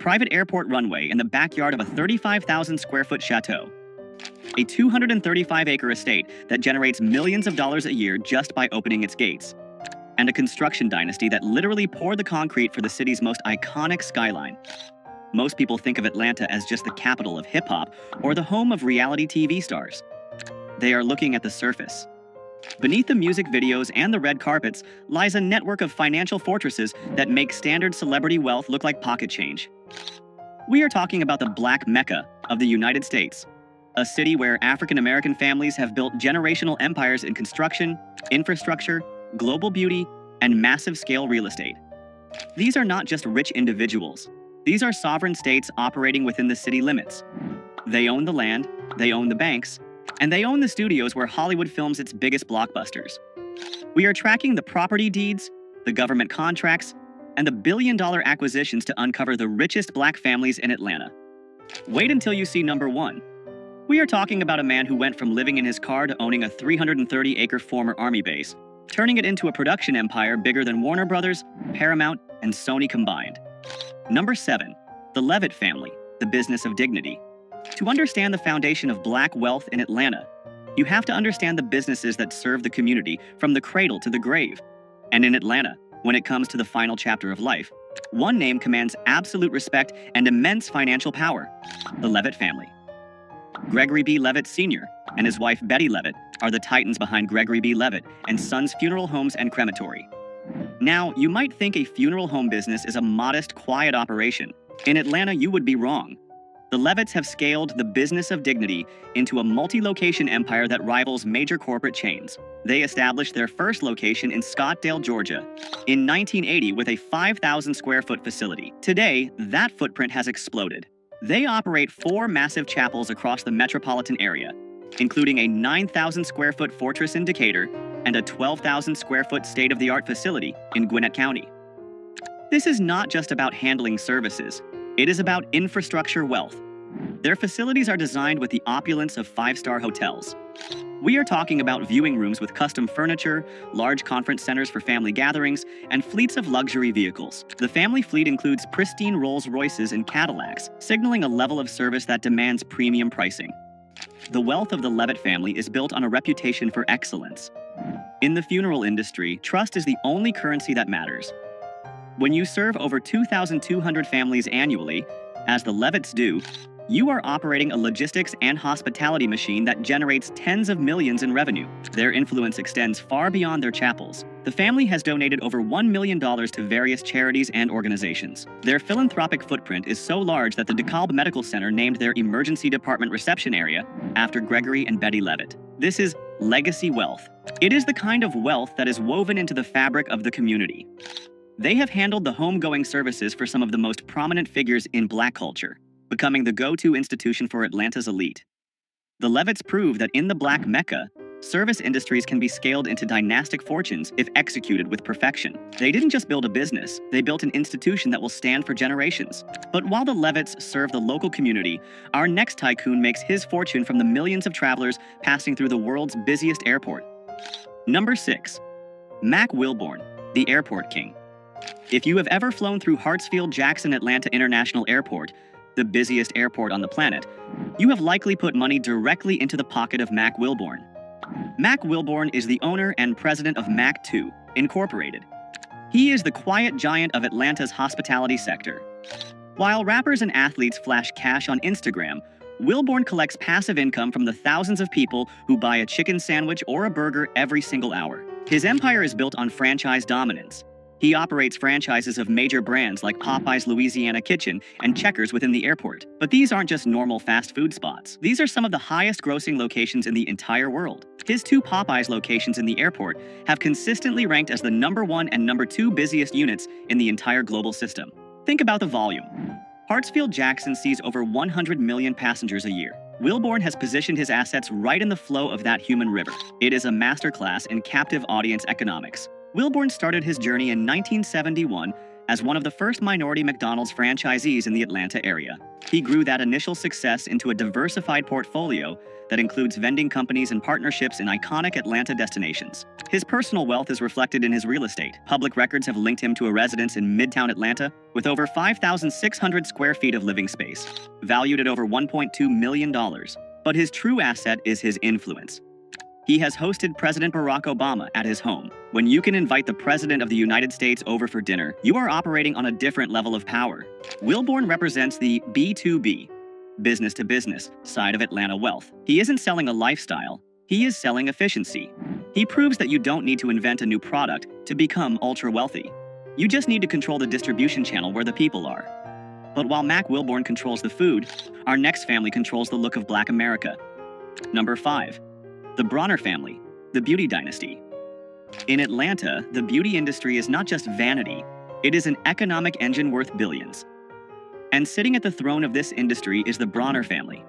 private airport runway in the backyard of a 35,000 square foot chateau, a 235-acre estate that generates millions of dollars a year just by opening its gates, and a construction dynasty that literally poured the concrete for the city's most iconic skyline. Most people think of Atlanta as just the capital of hip-hop or the home of reality TV stars. They are looking at the surface. Beneath the music videos and the red carpets lies a network of financial fortresses that make standard celebrity wealth look like pocket change. We are talking about the Black Mecca of the United States, a city where African-American families have built generational empires in construction, infrastructure, global beauty, and massive-scale real estate. These are not just rich individuals. These are sovereign states operating within the city limits. They own the land, they own the banks, and they own the studios where Hollywood films its biggest blockbusters. We are tracking the property deeds, the government contracts, and the billion-dollar acquisitions to uncover the richest Black families in Atlanta. Wait until you see number one. We are talking about a man who went from living in his car to owning a 330-acre former Army base, turning it into a production empire bigger than Warner Brothers, Paramount, and Sony combined. Number 7. The Levett Family, the business of dignity. To understand the foundation of Black wealth in Atlanta, you have to understand the businesses that serve the community from the cradle to the grave. And in Atlanta, when it comes to the final chapter of life, one name commands absolute respect and immense financial power: the Levett family. Gregory B. Levett Sr. and his wife Betty Levett are the titans behind Gregory B. Levett and Sons Funeral Homes and Crematory. Now, you might think a funeral home business is a modest, quiet operation. In Atlanta, you would be wrong. The Levetts have scaled the business of dignity into a multi-location empire that rivals major corporate chains. They established their first location in Scottsdale, Georgia, in 1980 with a 5,000 square foot facility. Today, that footprint has exploded. They operate 4 massive chapels across the metropolitan area, including a 9,000 square foot fortress in Decatur and a 12,000 square foot state-of-the-art facility in Gwinnett County. This is not just about handling services. It is about infrastructure wealth. Their facilities are designed with the opulence of 5-star hotels. We are talking about viewing rooms with custom furniture, large conference centers for family gatherings, and fleets of luxury vehicles. The family fleet includes pristine Rolls-Royces and Cadillacs, signaling a level of service that demands premium pricing. The wealth of the Levett family is built on a reputation for excellence. In the funeral industry, trust is the only currency that matters. When you serve over 2,200 families annually, as the Levetts do, you are operating a logistics and hospitality machine that generates tens of millions in revenue. Their influence extends far beyond their chapels. The family has donated over $1 million to various charities and organizations. Their philanthropic footprint is so large that the DeKalb Medical Center named their emergency department reception area after Gregory and Betty Levett. This is legacy wealth. It is the kind of wealth that is woven into the fabric of the community. They have handled the homegoing services for some of the most prominent figures in Black culture, becoming the go-to institution for Atlanta's elite. The Levetts prove that in the Black Mecca, service industries can be scaled into dynastic fortunes if executed with perfection. They didn't just build a business, they built an institution that will stand for generations. But while the Levetts serve the local community, our next tycoon makes his fortune from the millions of travelers passing through the world's busiest airport. Number 6. Mack Wilbourn, the airport king. If you have ever flown through Hartsfield-Jackson Atlanta International Airport, the busiest airport on the planet, you have likely put money directly into the pocket of Mack Wilbourn. Mack Wilbourn is the owner and president of Mack II, Incorporated. He is the quiet giant of Atlanta's hospitality sector. While rappers and athletes flash cash on Instagram, Wilbourn collects passive income from the thousands of people who buy a chicken sandwich or a burger every single hour. His empire is built on franchise dominance. He operates franchises of major brands like Popeyes Louisiana Kitchen and Checkers within the airport. But these aren't just normal fast food spots. These are some of the highest grossing locations in the entire world. His 2 Popeyes locations in the airport have consistently ranked as the number 1 and number 2 busiest units in the entire global system. Think about the volume. Hartsfield-Jackson sees over 100 million passengers a year. Wilbourn has positioned his assets right in the flow of that human river. It is a masterclass in captive audience economics. Wilbourn started his journey in 1971 as one of the first minority McDonald's franchisees in the Atlanta area. He grew that initial success into a diversified portfolio that includes vending companies and partnerships in iconic Atlanta destinations. His personal wealth is reflected in his real estate. Public records have linked him to a residence in Midtown Atlanta with over 5,600 square feet of living space, valued at over $1.2 million. But his true asset is his influence. He has hosted President Barack Obama at his home. When you can invite the President of the United States over for dinner, you are operating on a different level of power. Wilbourn represents the B2B, business to business, side of Atlanta wealth. He isn't selling a lifestyle, he is selling efficiency. He proves that you don't need to invent a new product to become ultra wealthy. You just need to control the distribution channel where the people are. But while Mack Wilbourn controls the food, our next family controls the look of Black America. Number 5. The Bronner family, the beauty dynasty. In Atlanta, the beauty industry is not just vanity, it is an economic engine worth billions. And sitting at the throne of this industry is the Bronner family.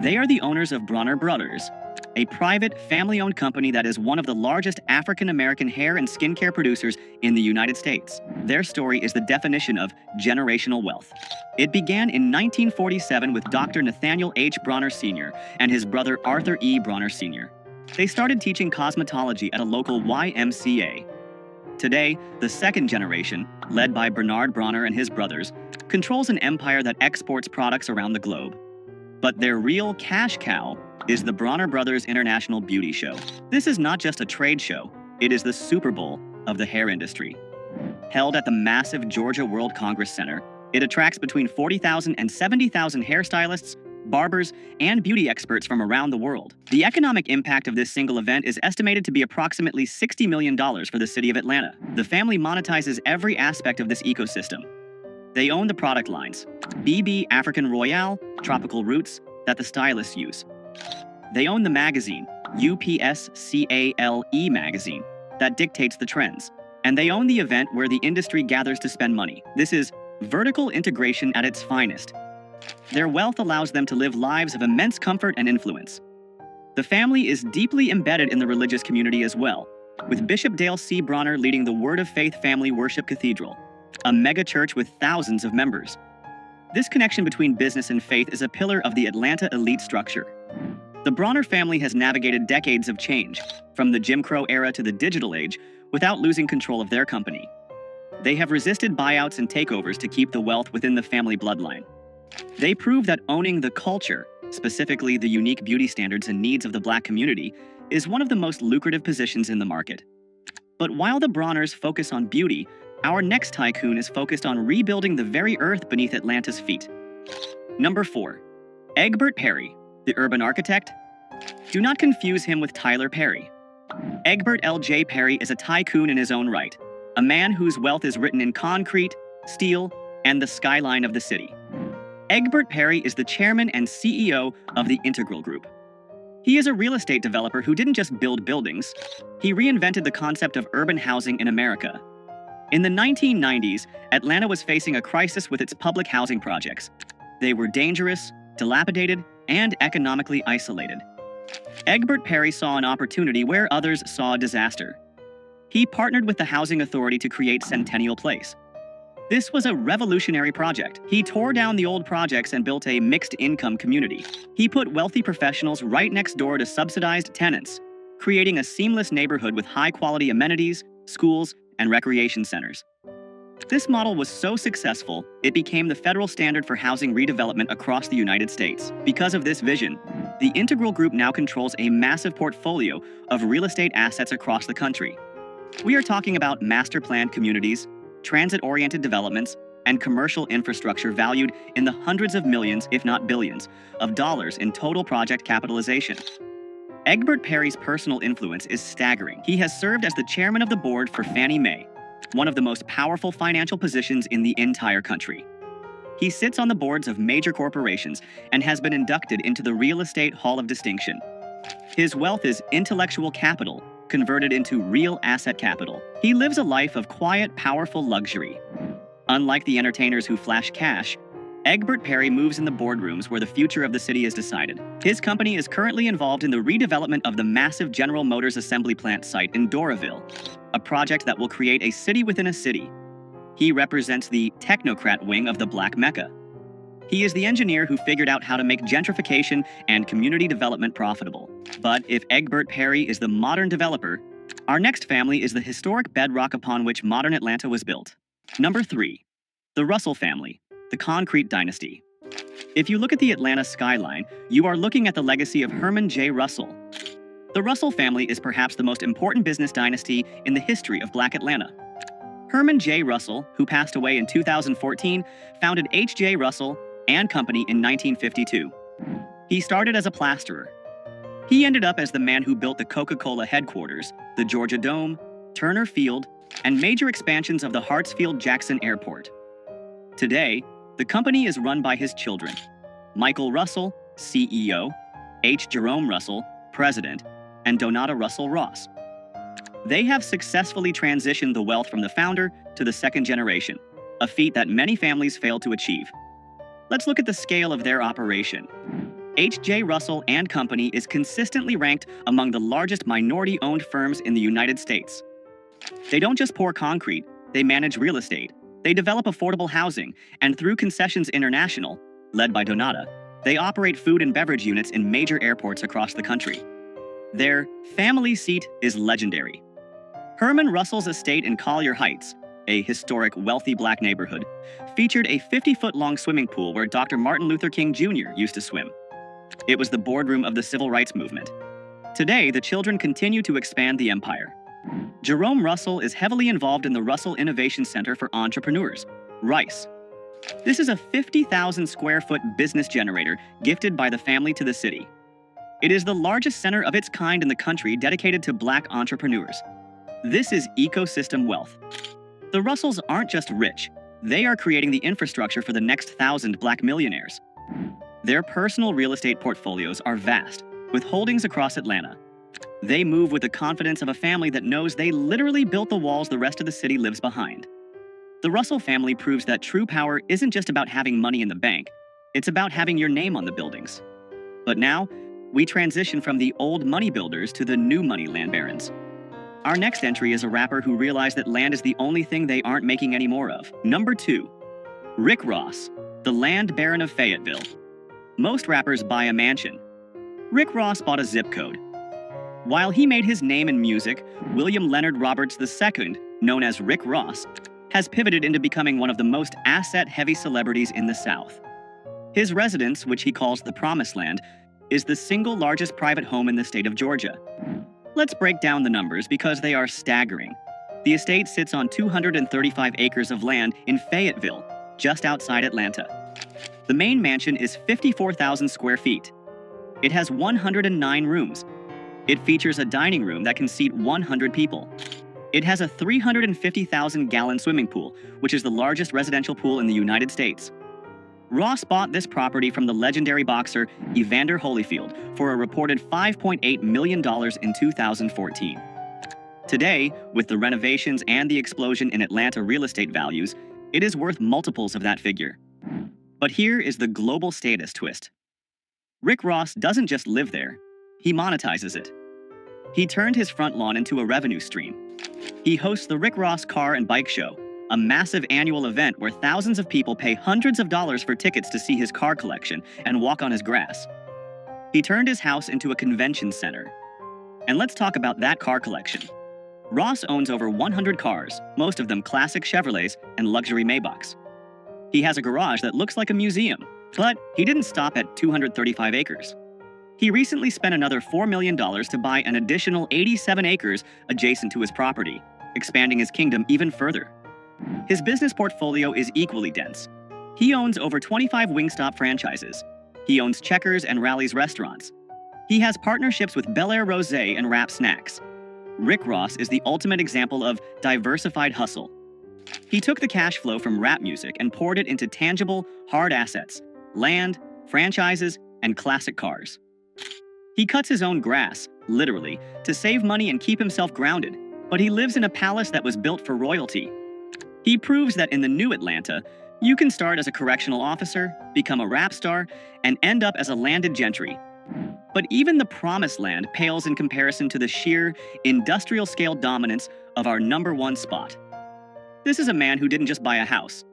They are the owners of Bronner Brothers, a private, family-owned company that is one of the largest African-American hair and skincare producers in the United States. Their story is the definition of generational wealth. It began in 1947 with Dr. Nathaniel H. Bronner Sr. and his brother Arthur E. Bronner Sr. They started teaching cosmetology at a local YMCA. Today, the second generation, led by Bernard Bronner and his brothers, controls an empire that exports products around the globe. But their real cash cow is the Bronner Brothers International Beauty Show. This is not just a trade show, it is the Super Bowl of the hair industry. Held at the massive Georgia World Congress Center, it attracts between 40,000 and 70,000 hairstylists, barbers, and beauty experts from around the world. The economic impact of this single event is estimated to be approximately $60 million for the city of Atlanta. The family monetizes every aspect of this ecosystem. They own the product lines, BB African Royale, Tropical Roots, that the stylists use. They own the magazine, UPSCALE magazine, that dictates the trends. And they own the event where the industry gathers to spend money. This is vertical integration at its finest. Their wealth allows them to live lives of immense comfort and influence. The family is deeply embedded in the religious community as well, with Bishop Dale C. Bronner leading the Word of Faith Family Worship Cathedral, a mega church with thousands of members. This connection between business and faith is a pillar of the Atlanta elite structure. The Bronner family has navigated decades of change, from the Jim Crow era to the digital age, without losing control of their company. They have resisted buyouts and takeovers to keep the wealth within the family bloodline. They prove that owning the culture, specifically the unique beauty standards and needs of the Black community, is one of the most lucrative positions in the market. But while the Bronners focus on beauty, our next tycoon is focused on rebuilding the very earth beneath Atlanta's feet. Number 4. Egbert Perry, the urban architect. Do not confuse him with Tyler Perry. Egbert L.J. Perry is a tycoon in his own right, a man whose wealth is written in concrete, steel, and the skyline of the city. Egbert Perry is the chairman and CEO of the Integral Group. He is a real estate developer who didn't just build buildings, he reinvented the concept of urban housing in America. In the 1990s, Atlanta was facing a crisis with its public housing projects. They were dangerous, dilapidated, and economically isolated. Egbert Perry saw an opportunity where others saw a disaster. He partnered with the Housing Authority to create Centennial Place. This was a revolutionary project. He tore down the old projects and built a mixed-income community. He put wealthy professionals right next door to subsidized tenants, creating a seamless neighborhood with high-quality amenities, schools, and recreation centers. This model was so successful, it became the federal standard for housing redevelopment across the United States. Because of this vision, the Integral Group now controls a massive portfolio of real estate assets across the country. We are talking about master-planned communities, transit-oriented developments, and commercial infrastructure valued in the hundreds of millions, if not billions, of dollars in total project capitalization. Egbert Perry's personal influence is staggering. He has served as the chairman of the board for Fannie Mae, one of the most powerful financial positions in the entire country. He sits on the boards of major corporations and has been inducted into the Real Estate Hall of Distinction. His wealth is intellectual capital converted into real asset capital. He lives a life of quiet, powerful luxury. Unlike the entertainers who flash cash, Egbert Perry moves in the boardrooms where the future of the city is decided. His company is currently involved in the redevelopment of the massive General Motors assembly plant site in Doraville, a project that will create a city within a city. He represents the technocrat wing of the Black MECCA. He is the engineer who figured out how to make gentrification and community development profitable. But if Egbert Perry is the modern developer, our next family is the historic bedrock upon which modern Atlanta was built. Number 3. The Russell family, the concrete dynasty. If you look at the Atlanta skyline, you are looking at the legacy of Herman J. Russell. The Russell family is perhaps the most important business dynasty in the history of Black Atlanta. Herman J. Russell, who passed away in 2014, founded H.J. Russell and Company in 1952. He started as a plasterer. He ended up as the man who built the Coca-Cola headquarters, the Georgia Dome, Turner Field, and major expansions of the Hartsfield-Jackson Airport. Today, the company is run by his children, Michael Russell, CEO, H. Jerome Russell, President, and Donata Russell Ross. They have successfully transitioned the wealth from the founder to the second generation, a feat that many families fail to achieve. Let's look at the scale of their operation. H.J. Russell and Company is consistently ranked among the largest minority-owned firms in the United States. They don't just pour concrete, they manage real estate. They develop affordable housing, and through Concessions International, led by Donata, they operate food and beverage units in major airports across the country. Their family seat is legendary. Herman Russell's estate in Collier Heights, a historic, wealthy Black neighborhood, featured a 50-foot-long swimming pool where Dr. Martin Luther King Jr. used to swim. It was the boardroom of the civil rights movement. Today, the children continue to expand the empire. Jerome Russell is heavily involved in the Russell Innovation Center for Entrepreneurs, RICE. This is a 50,000 square foot business generator gifted by the family to the city. It is the largest center of its kind in the country dedicated to Black entrepreneurs. This is ecosystem wealth. The Russells aren't just rich, they are creating the infrastructure for the next 1,000 Black millionaires. Their personal real estate portfolios are vast, with holdings across Atlanta. They move with the confidence of a family that knows they literally built the walls the rest of the city lives behind. The Russell family proves that true power isn't just about having money in the bank, it's about having your name on the buildings. But now, we transition from the old money builders to the new money land barons. Our next entry is a rapper who realized that land is the only thing they aren't making any more of. Number 2. Rick Ross, the land baron of Fayetteville. Most rappers buy a mansion. Rick Ross bought a zip code. While he made his name in music, William Leonard Roberts II, known as Rick Ross, has pivoted into becoming one of the most asset-heavy celebrities in the South. His residence, which he calls the Promised Land, is the single largest private home in the state of Georgia. Let's break down the numbers because they are staggering. The estate sits on 235 acres of land in Fayetteville, just outside Atlanta. The main mansion is 54,000 square feet. It has 109 rooms. It features a dining room that can seat 100 people. It has a 350,000-gallon swimming pool, which is the largest residential pool in the United States. Ross bought this property from the legendary boxer Evander Holyfield for a reported $5.8 million in 2014. Today, with the renovations and the explosion in Atlanta real estate values, it is worth multiples of that figure. But here is the global status twist. Rick Ross doesn't just live there, he monetizes it. He turned his front lawn into a revenue stream. He hosts the Rick Ross Car and Bike Show, a massive annual event where thousands of people pay hundreds of dollars for tickets to see his car collection and walk on his grass. He turned his house into a convention center. And let's talk about that car collection. Ross owns over 100 cars, most of them classic Chevrolets and luxury Maybachs. He has a garage that looks like a museum, but he didn't stop at 235 acres. He recently spent another $4 million to buy an additional 87 acres adjacent to his property, expanding his kingdom even further. His business portfolio is equally dense. He owns over 25 Wingstop franchises. He owns Checkers and Rally's restaurants. He has partnerships with Bel Air Rosé and Rap Snacks. Rick Ross is the ultimate example of diversified hustle. He took the cash flow from rap music and poured it into tangible, hard assets, land, franchises, and classic cars. He cuts his own grass, literally, to save money and keep himself grounded, but he lives in a palace that was built for royalty. He proves that in the new Atlanta, you can start as a correctional officer, become a rap star, and end up as a landed gentry. But even the Promised Land pales in comparison to the sheer, industrial-scale dominance of our #1 spot. This is a man who didn't just buy a house.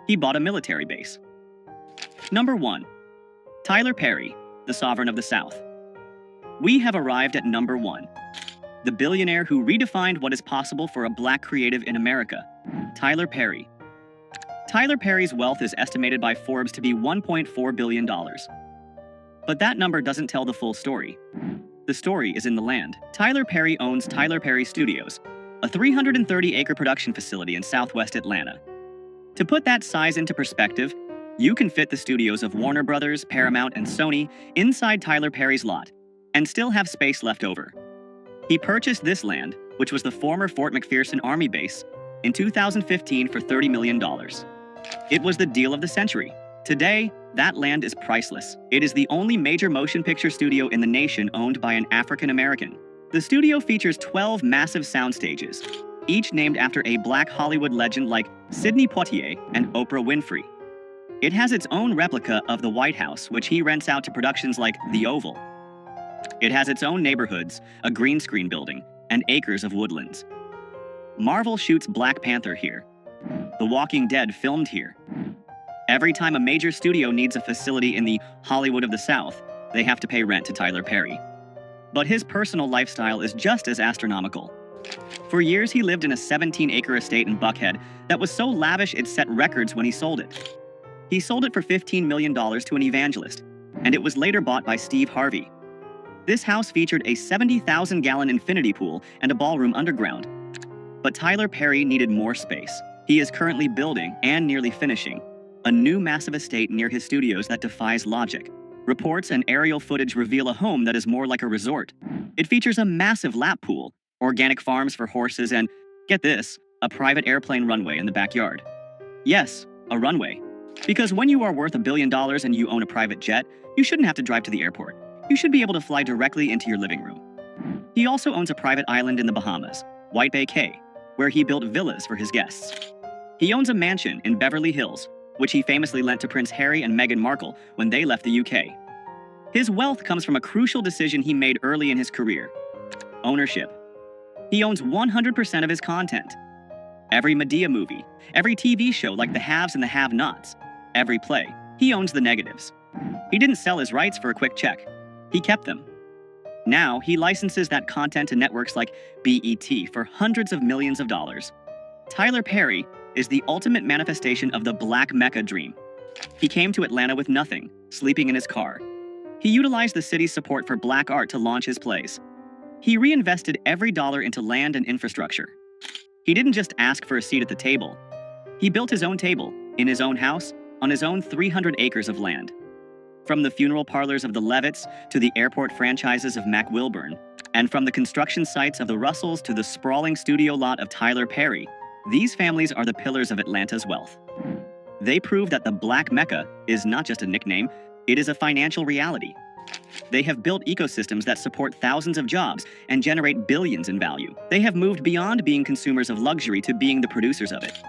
He bought a military base. Number 1. Tyler Perry, the sovereign of the South. We have arrived at number 1. The billionaire who redefined what is possible for a black creative in America, Tyler Perry. Tyler Perry's wealth is estimated by Forbes to be $1.4 billion. But that number doesn't tell the full story. The story is in the land. Tyler Perry owns Tyler Perry Studios, a 330-acre production facility in southwest Atlanta. To put that size into perspective, you can fit the studios of Warner Brothers, Paramount, and Sony inside Tyler Perry's lot and still have space left over. He purchased this land, which was the former Fort McPherson Army base, in 2015 for $30 million. It was the deal of the century. Today, that land is priceless. It is the only major motion picture studio in the nation owned by an African American. The studio features 12 massive sound stages, each named after a black Hollywood legend like Sidney Poitier and Oprah Winfrey. It has its own replica of the White House, which he rents out to productions like The Oval. It has its own neighborhoods, a green screen building, and acres of woodlands. Marvel shoots Black Panther here. The Walking Dead filmed here. Every time a major studio needs a facility in the Hollywood of the South, they have to pay rent to Tyler Perry. But his personal lifestyle is just as astronomical. For years, he lived in a 17-acre estate in Buckhead that was so lavish it set records when he sold it. He sold it for $15 million to an evangelist, and it was later bought by Steve Harvey. This house featured a 70,000-gallon infinity pool and a ballroom underground. But Tyler Perry needed more space. He is currently building, and nearly finishing, a new massive estate near his studios that defies logic. Reports and aerial footage reveal a home that is more like a resort. It features a massive lap pool, organic farms for horses, and, get this, a private airplane runway in the backyard. Yes, a runway. Because when you are worth $1 billion and you own a private jet, you shouldn't have to drive to the airport. You should be able to fly directly into your living room. He also owns a private island in the Bahamas, White Bay Cay, where he built villas for his guests. He owns a mansion in Beverly Hills, which he famously lent to Prince Harry and Meghan Markle when they left the UK. His wealth comes from a crucial decision he made early in his career: ownership. He owns 100% of his content. Every Madea movie, every TV show like The Haves and the Have-Nots, every play, he owns the negatives. He didn't sell his rights for a quick check. He kept them. Now, he licenses that content to networks like BET for hundreds of millions of dollars. Tyler Perry is the ultimate manifestation of the Black Mecca dream. He came to Atlanta with nothing, sleeping in his car. He utilized the city's support for black art to launch his plays. He reinvested every dollar into land and infrastructure. He didn't just ask for a seat at the table. He built his own table, in his own house, on his own 300 acres of land. From the funeral parlors of the Levetts to the airport franchises of Mack Wilbourn, and from the construction sites of the Russells to the sprawling studio lot of Tyler Perry, these families are the pillars of Atlanta's wealth. They prove that the Black Mecca is not just a nickname, it is a financial reality. They have built ecosystems that support thousands of jobs and generate billions in value. They have moved beyond being consumers of luxury to being the producers of it.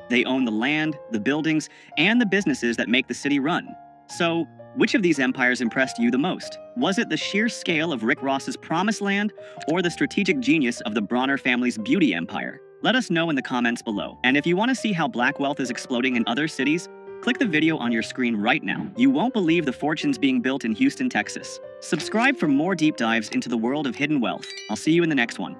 They own the land, the buildings, and the businesses that make the city run. So, which of these empires impressed you the most? Was it the sheer scale of Rick Ross's Promised Land or the strategic genius of the Bronner family's beauty empire? Let us know in the comments below. And if you want to see how black wealth is exploding in other cities, click the video on your screen right now. You won't believe the fortunes being built in Houston, Texas. Subscribe for more deep dives into the world of hidden wealth. I'll see you in the next one.